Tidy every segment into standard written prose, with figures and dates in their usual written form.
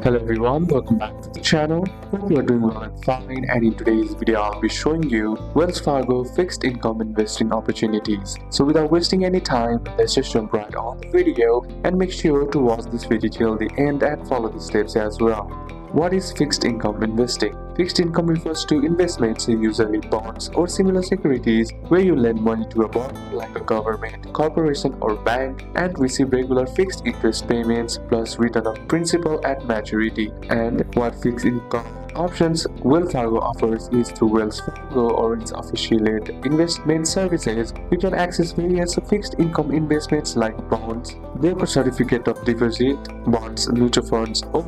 Hello everyone, welcome back to the channel. Hope you are doing well and fine, and in today's video I'll be showing you Wells Fargo fixed income investing opportunities. So without wasting any time, let's just jump right on the video and make sure to watch this video till the end and follow the steps as well. What is fixed income investing? Fixed income refers to investments in usually bonds or similar securities where you lend money to a borrower like a government, corporation or bank and receive regular fixed interest payments plus return of principal at maturity. And what fixed income options Wells Fargo offers is through Wells Fargo or its affiliated investment services. You can access various fixed income investments like bonds, their certificate of deposit, bonds, mutual funds, or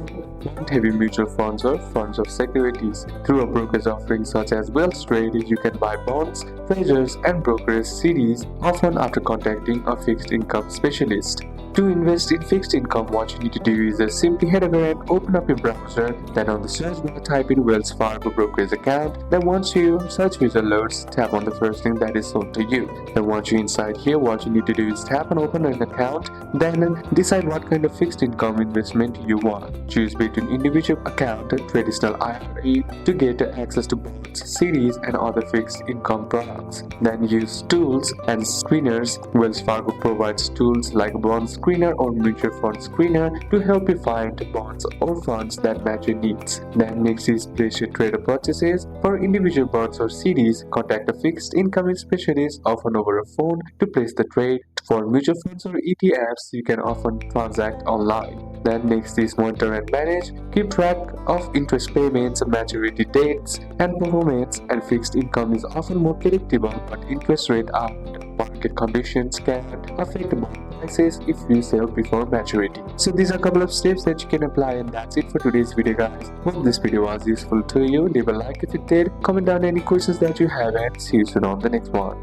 bond-heavy mutual funds or funds of securities. Through a brokerage offering such as Wells Trade, you can buy bonds, treasures, and brokerage CDs, often after contacting a fixed income specialist. To invest in fixed income, what you need to do is just simply head over and open up your browser. Then on the search bar, type in Wells Fargo brokerage account. Then once your search result loads, tap on the first link that is shown to you. Then once you're inside here, what you need to do is tap on open an account. Then decide what kind of fixed income investment you want. Choose between individual account, traditional IRA to get access to bonds, CDs, and other fixed income products. Then use tools and screeners. Wells Fargo provides tools like bond screener or mutual fund screener to help you find bonds or funds that match your needs. Then next is place your trade or purchases. For individual bonds or CDs, contact a fixed income specialist, often over a phone, to place the trade. For mutual funds or ETFs, you can often transact online. Then next is monitor and manage. Keep track of interest payments, maturity dates, and performance. And fixed income is often more predictable, but interest rate and market conditions can affect bond prices if you sell before maturity. So these are a couple of steps that you can apply, and that's it for today's video, guys. Hope this video was useful to you. Leave a like if it did, comment down any questions that you have, and see you soon on the next one.